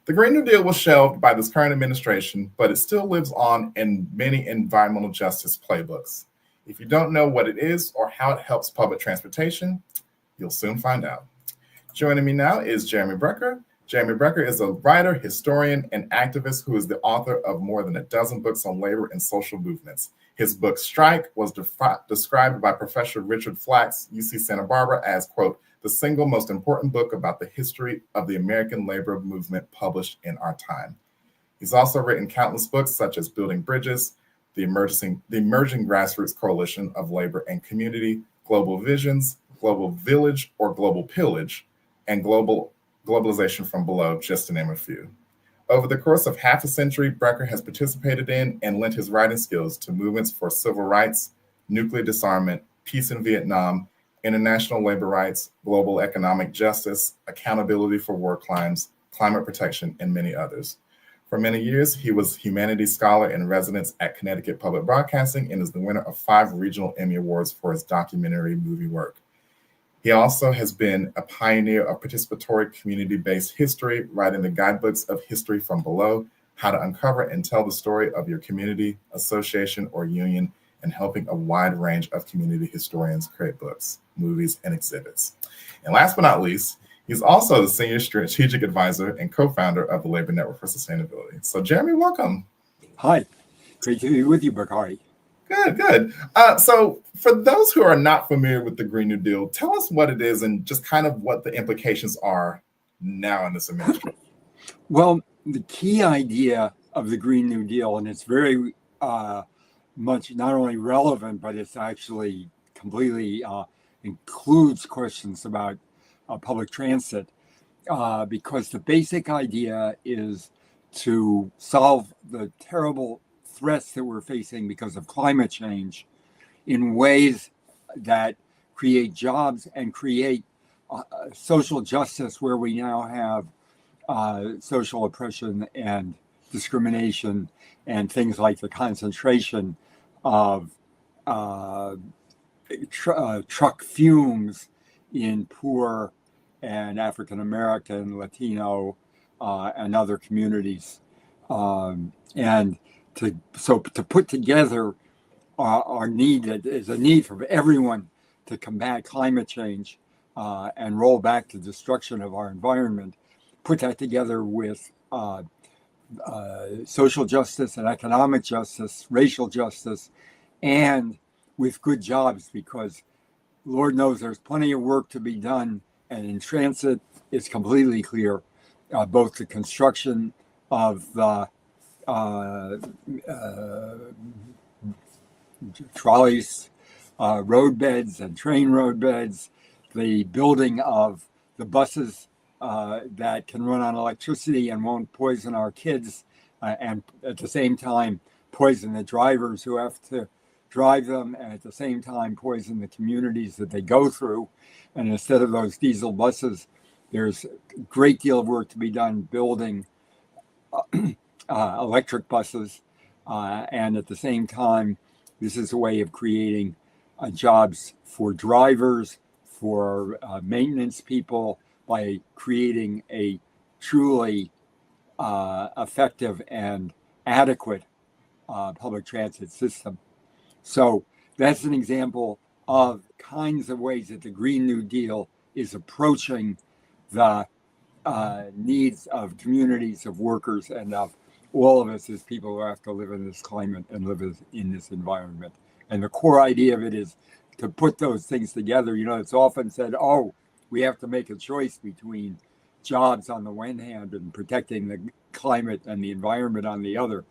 The Green New Deal was shelved by this current administration, but it still lives on in many environmental justice playbooks. If you don't know what it is or how it helps public transportation, you'll soon find out. Joining me now is Jeremy Brecher. Jeremy Brecher is a writer, historian, and activist who is the author of more than a dozen books on labor and social movements. His book, Strike, was described by Professor Richard Flax, UC Santa Barbara, as, quote, the single most important book about the history of the American labor movement published in our time. He's also written countless books such as Building Bridges, the Emerging Grassroots Coalition of Labor and Community, Global Visions, Global Village or Global Pillage, and Globalization from Below, just to name a few. Over the course of half a century, Brecher has participated in and lent his writing skills to movements for civil rights, nuclear disarmament, peace in Vietnam, international labor rights, global economic justice, accountability for war crimes, climate protection, and many others. For many years, he was humanities scholar in residence at Connecticut Public Broadcasting and is the winner of 5 regional Emmy Awards for his documentary movie work. He also has been a pioneer of participatory community-based history, writing the guidebooks of History from Below, how to uncover and tell the story of your community, association, or union, and helping a wide range of community historians create books, movies, and exhibits. And last but not least, he's also the senior strategic advisor and co-founder of the Labor Network for Sustainability. So Jeremy, welcome. Hi, great to be with you, Brecher. Good. So for those who are not familiar with the Green New Deal, tell us what it is and just kind of what the implications are now in this administration. Well, the key idea of the Green New Deal, and it's very much not only relevant, but it's actually completely includes questions about public transit, because the basic idea is to solve the terrible threats that we're facing because of climate change in ways that create jobs and create social justice, where we now have social oppression and discrimination and things like the concentration of truck fumes in poor and African American, Latino, and other communities, and to put together our need, that is a need for everyone to combat climate change and roll back the destruction of our environment, put that together with social justice and economic justice, racial justice, and with good jobs, because Lord knows there's plenty of work to be done. And in transit, it's completely clear, both the construction of the trolleys, road beds and train road beds, the building of the buses that can run on electricity and won't poison our kids, and at the same time poison the drivers who have to drive them, and at the same time poison the communities that they go through. And instead of those diesel buses, there's a great deal of work to be done building electric buses, and at the same time, this is a way of creating jobs for drivers, for maintenance people, by creating a truly effective and adequate public transit system. So that's an example of kinds of ways that the Green New Deal is approaching the needs of communities, of workers, and of all of us as people who have to live in this climate and live in this environment. And the core idea of it is to put those things together. You know, it's often said, oh, we have to make a choice between jobs on the one hand and protecting the climate and the environment on the other.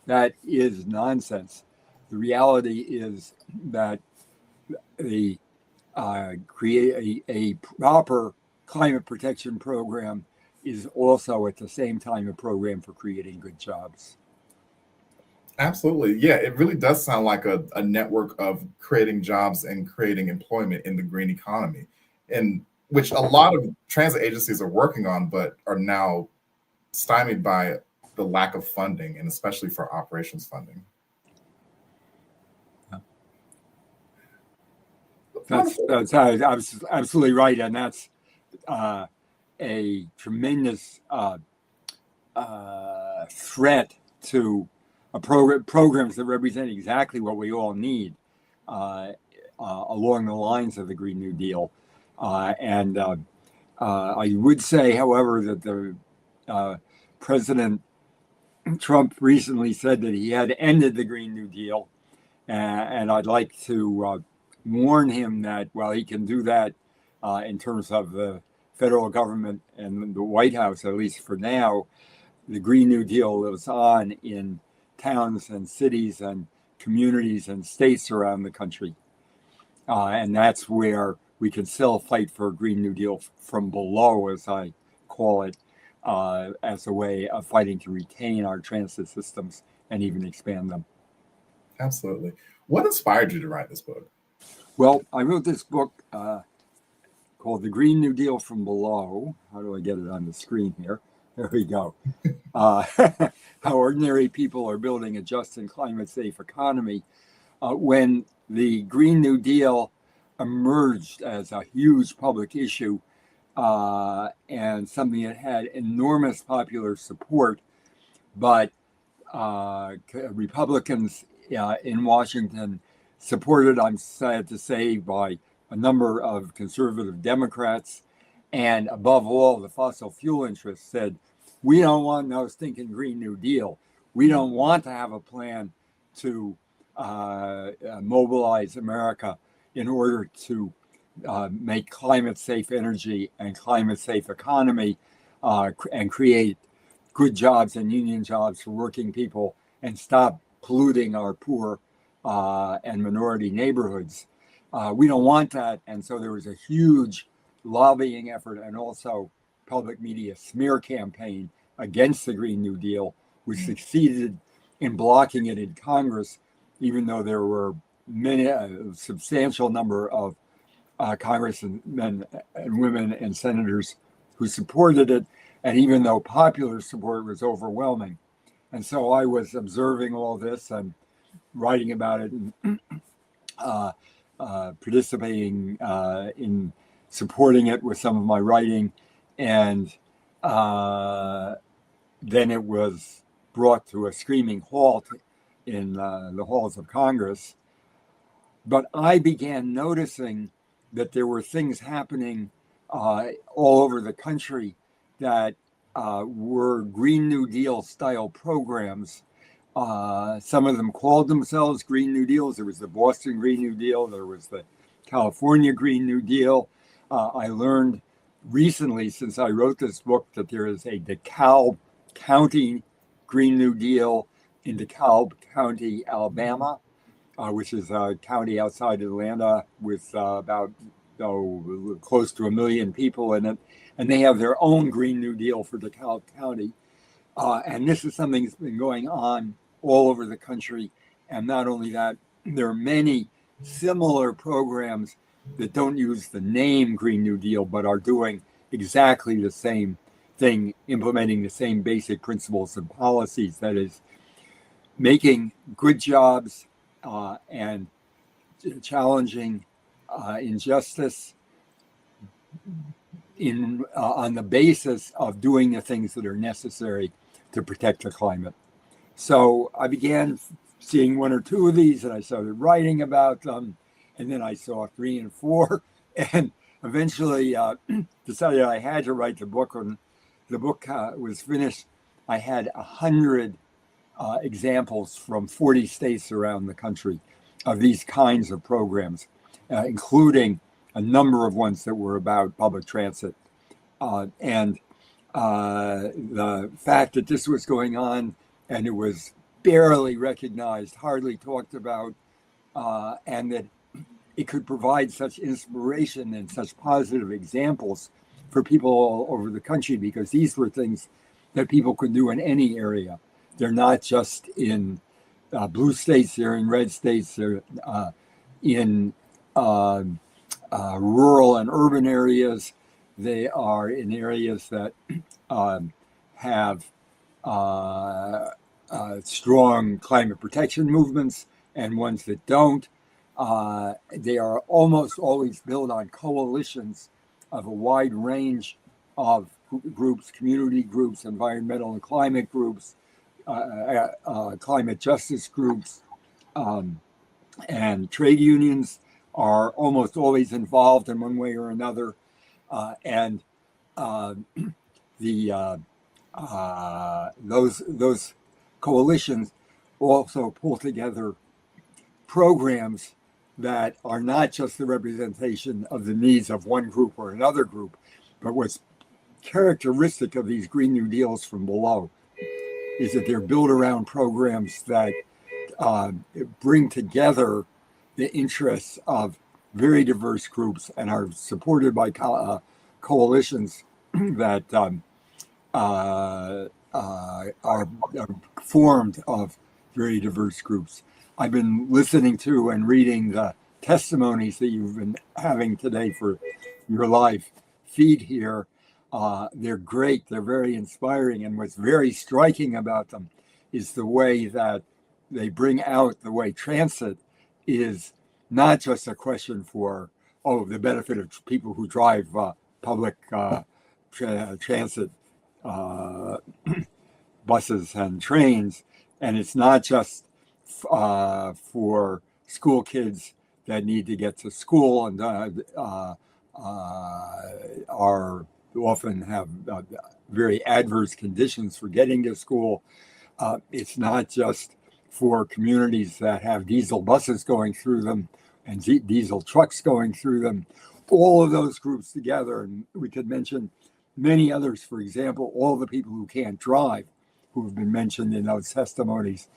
That is nonsense. The reality is that the create a proper climate protection program is also at the same time a program for creating good jobs. Absolutely. Yeah, it really does sound like a network of creating jobs and creating employment in the green economy, and which a lot of transit agencies are working on, but are now stymied by the lack of funding, and especially for operations funding. That's absolutely right, and that's a tremendous threat to programs that represent exactly what we all need along the lines of the Green New Deal. And I would say, however, that the President Trump recently said that he had ended the Green New Deal. And I'd like to warn him that while he can do that in terms of the federal government and the White House, at least for now, the Green New Deal lives on in towns and cities and communities and states around the country. And that's where we can still fight for a Green New Deal from below, as I call it, as a way of fighting to retain our transit systems and even expand them. Absolutely. What inspired you to write this book? Well, I wrote this book called The Green New Deal from Below. How do I get it on the screen here? There we go. How ordinary people are building a just and climate-safe economy. When the Green New Deal emerged as a huge public issue and something that had enormous popular support, but Republicans in Washington, supported, I'm sad to say, by a number of conservative Democrats, and above all, the fossil fuel interests said, we don't want no stinking Green New Deal. We don't want to have a plan to mobilize America in order to make climate-safe energy and climate-safe economy and create good jobs and union jobs for working people and stop polluting our poor and minority neighborhoods. We don't want that. And so there was a huge lobbying effort and also public media smear campaign against the Green New Deal, which succeeded in blocking it in Congress, even though there were a substantial number of congressmen and women and senators who supported it, and even though popular support was overwhelming. And so I was observing all this and writing about it and participating in supporting it with some of my writing. And then it was brought to a screaming halt in the halls of Congress. But I began noticing that there were things happening all over the country that were Green New Deal style programs. Some of them called themselves Green New Deals. There was the Boston Green New Deal. There was the California Green New Deal. I learned recently, since I wrote this book, that there is a DeKalb County Green New Deal in DeKalb County, Alabama, which is a county outside Atlanta with about close to 1 million people in it. And they have their own Green New Deal for DeKalb County. And this is something that's been going on all over the country. And not only that, there are many similar programs that don't use the name Green New Deal, but are doing exactly the same thing, implementing the same basic principles and policies. That is, making good jobs and challenging injustice on the basis of doing the things that are necessary to protect the climate. So I began seeing 1 or 2 of these, and I started writing about them, and then I saw 3 and 4, and eventually decided I had to write the book. When the book was finished, I had 100 examples from 40 states around the country of these kinds of programs, including a number of ones that were about public transit. And the fact that this was going on and it was barely recognized, hardly talked about, and that it could provide such inspiration and such positive examples for people all over the country, because these were things that people could do in any area. They're not just in blue states, they're in red states, they're in rural and urban areas. They are in areas that have strong climate protection movements and ones that don't. They are almost always built on coalitions of a wide range of groups, community groups, environmental and climate groups, climate justice groups, and trade unions are almost always involved in one way or another. And the those coalitions also pull together programs that are not just the representation of the needs of one group or another group, but what's characteristic of these Green New Deals from below is that they're built around programs that bring together the interests of very diverse groups and are supported by coalitions that are formed of very diverse groups. I've been listening to and reading the testimonies that you've been having today for your live feed here. They're great. They're very inspiring. And what's very striking about them is the way that they bring out the way transit is not just a question for, the benefit of people who drive public transit buses and trains. And it's not just for school kids that need to get to school and are often have very adverse conditions for getting to school. It's not just for communities that have diesel buses going through them and diesel trucks going through them. All of those groups together, and we could mention many others, for example, all the people who can't drive, who have been mentioned in those testimonies.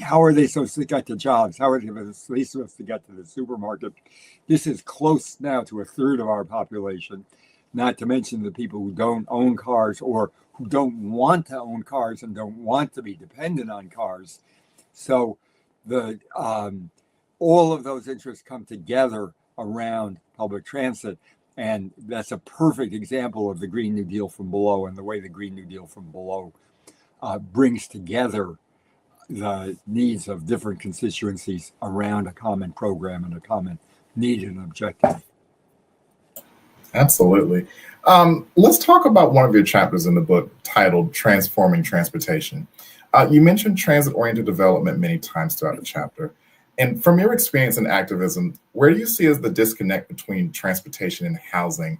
How are they supposed to get to jobs? How are they supposed to get to the supermarket? This is close now to a third of our population, not to mention the people who don't own cars or who don't want to own cars and don't want to be dependent on cars. So the all of those interests come together around public transit. And that's a perfect example of the Green New Deal from below and the way the Green New Deal from below brings together the needs of different constituencies around a common program and a common need and objective. Absolutely. Let's talk about one of your chapters in the book titled Transforming Transportation. You mentioned transit-oriented development many times throughout the chapter. And from your experience in activism, where do you see as the disconnect between transportation and housing,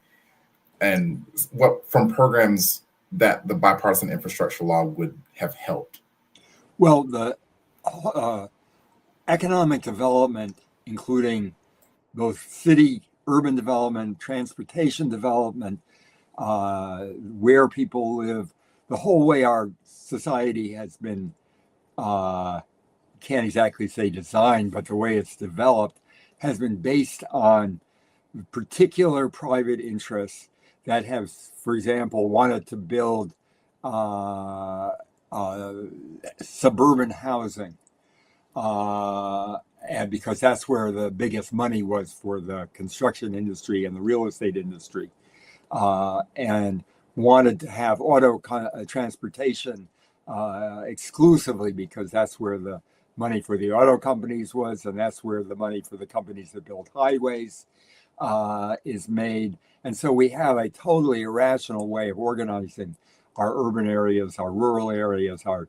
and what from programs that the bipartisan infrastructure law would have helped? Well, the economic development, including both city, urban development, transportation development, where people live, the whole way our society has been, can't exactly say designed, but the way it's developed has been based on particular private interests that have, for example, wanted to build suburban housing, and because that's where the biggest money was for the construction industry and the real estate industry, and wanted to have auto transportation exclusively because that's where the money for the auto companies was, and that's where the money for the companies that build highways is made. And so we have a totally irrational way of organizing our urban areas, our rural areas, our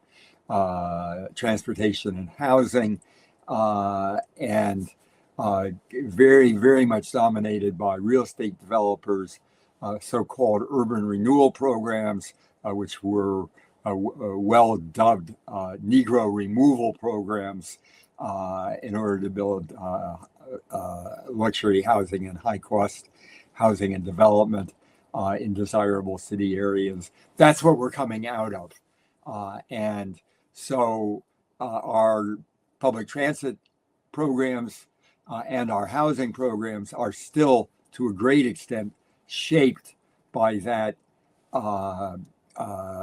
transportation and housing, and very, very much dominated by real estate developers, so-called urban renewal programs, which were well dubbed Negro removal programs in order to build luxury housing and high-cost housing and development in desirable city areas. That's what we're coming out of. And so our public transit programs and our housing programs are still, to a great extent, shaped by that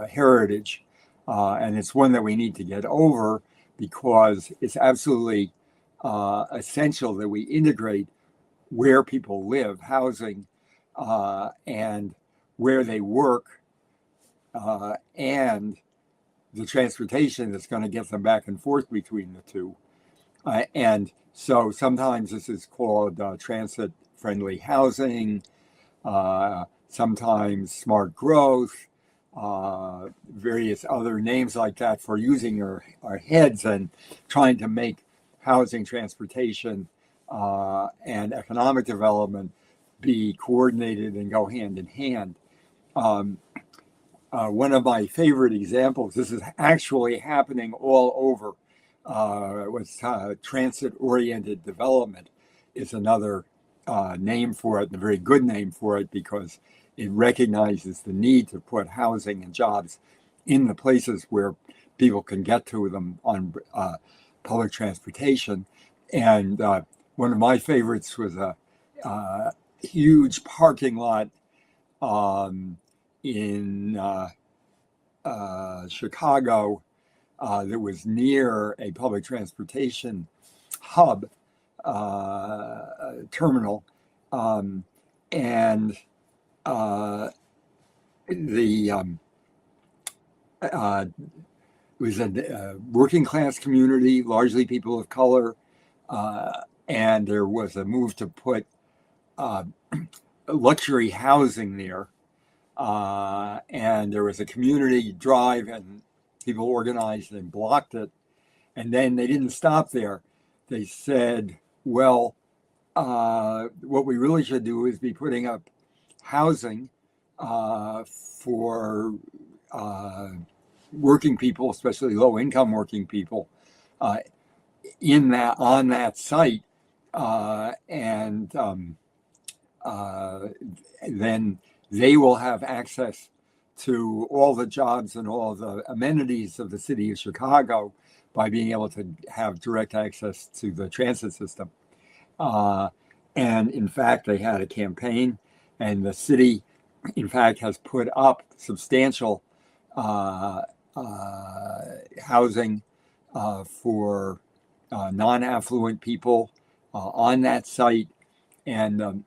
heritage. And it's one that we need to get over because it's absolutely essential that we integrate where people live, housing, and where they work, and the transportation that's going to get them back and forth between the two. And so sometimes this is called transit-friendly housing. sometimes smart growth, various other names like that for using our heads and trying to make housing, transportation, and economic development be coordinated and go hand in hand. Um, One of my favorite examples, this is actually happening all over, was transit-oriented development is another name for it, a very good name for it, because it recognizes the need to put housing and jobs in the places where people can get to them on public transportation. And one of my favorites was a huge parking lot in Chicago that was near a public transportation hub terminal, and the it was a working class community, largely people of color, and there was a move to put luxury housing there. And there was a community drive, and people organized and blocked it. And then they didn't stop there. They said, well, what we really should do is be putting up housing for working people, especially low-income working people, on that site, and then they will have access to all the jobs and all the amenities of the city of Chicago by being able to have direct access to the transit system. And in fact, they had a campaign, and the city, in fact, has put up substantial housing for non-affluent people on that site. And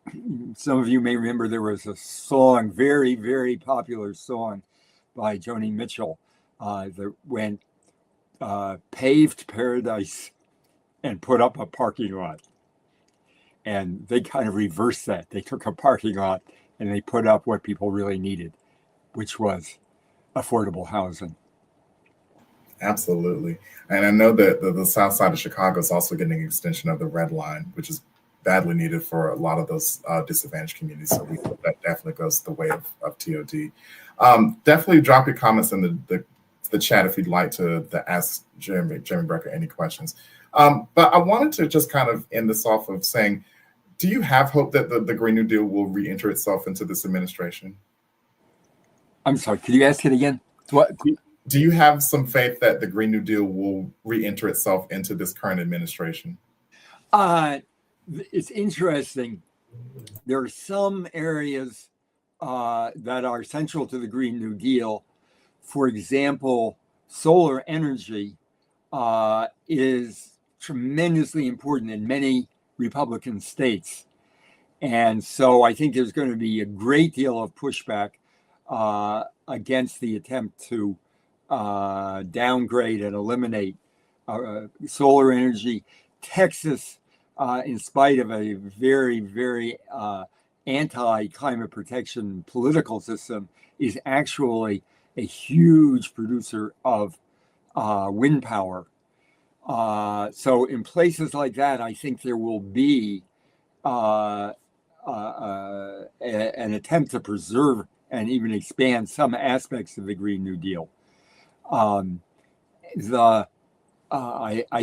some of you may remember there was a song, very, very popular song by Joni Mitchell that went paved paradise and put up a parking lot. And they kind of reversed that. They took a parking lot and they put up what people really needed, which was affordable housing. Absolutely. And I know that the south side of Chicago is also getting an extension of the Red Line, which is badly needed for a lot of those disadvantaged communities. So we hope that definitely goes the way of TOD. Definitely drop your comments in the chat if you'd like to ask Jeremy Brecher any questions. But I wanted to just kind of end this off of saying, do you have hope that the Green New Deal will re-enter itself into this administration? I'm sorry, could you ask it again? What? Do you have some faith that the Green New Deal will re-enter itself into this current administration? It's interesting. There are some areas that are central to the Green New Deal. For example, solar energy is tremendously important in many Republican states. And so I think there's going to be a great deal of pushback against the attempt to downgrade and eliminate solar energy. Texas, in spite of a very, very anti-climate protection political system, is actually a huge producer of wind power. So in places like that, I think there will be an attempt to preserve and even expand some aspects of the Green New Deal. I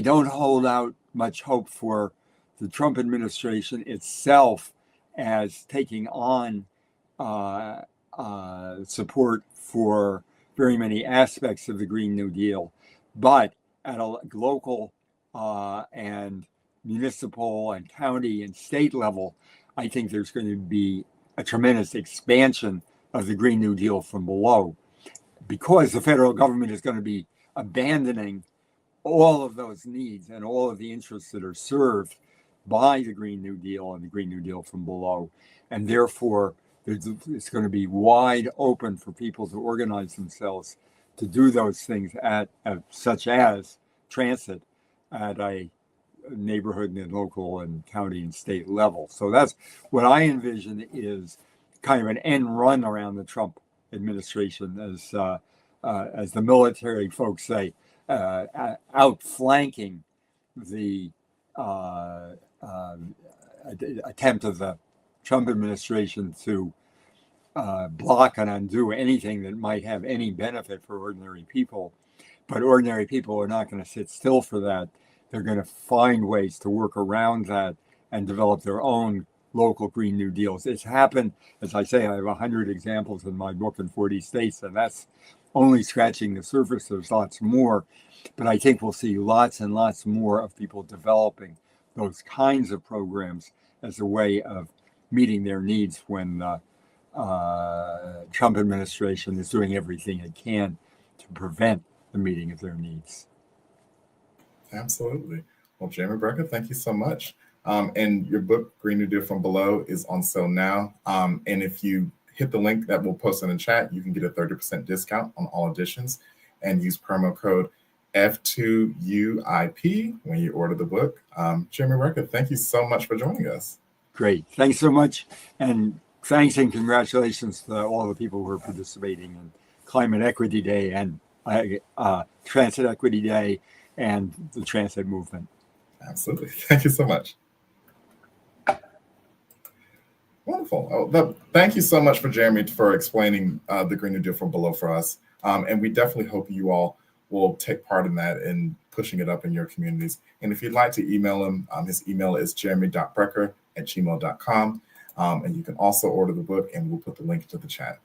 don't hold out much hope for the Trump administration itself as taking on support for very many aspects of the Green New Deal, but at a local and municipal and county and state level, I think there's going to be a tremendous expansion of the Green New Deal from below, because the federal government is going to be abandoning all of those needs and all of the interests that are served by the Green New Deal and the Green New Deal from below. And therefore, it's going to be wide open for people to organize themselves to do those things such as transit at a neighborhood and local and county and state level. So that's what I envision is kind of an end run around the Trump administration, as the military folks say, outflanking the attempt of the Trump administration to block and undo anything that might have any benefit for ordinary people. But ordinary people are not going to sit still for that. They're going to find ways to work around that and develop their own local Green New Deals. It's happened, as I say, I have 100 examples in my book in 40 states, and that's only scratching the surface. There's lots more, but I think we'll see lots and lots more of people developing those kinds of programs as a way of meeting their needs when the Trump administration is doing everything it can to prevent the meeting of their needs. Absolutely. Well, Jeremy Brecher, thank you so much. And your book, Green New Deal from Below, is on sale now. And if you hit the link that we'll post in the chat, you can get a 30% discount on all editions and use promo code F2UIP when you order the book. Jeremy Brecher, thank you so much for joining us. Great. Thanks so much. And thanks and congratulations to all the people who are participating in Climate Equity Day and Transit Equity Day and the transit movement. Absolutely. Thank you so much. Wonderful. Oh, thank you so much for Jeremy for explaining the Green New Deal from Below for us. And we definitely hope you all will take part in that and pushing it up in your communities. And if you'd like to email him, his email is jeremy.brecher@gmail.com. And you can also order the book, and we'll put the link to the chat.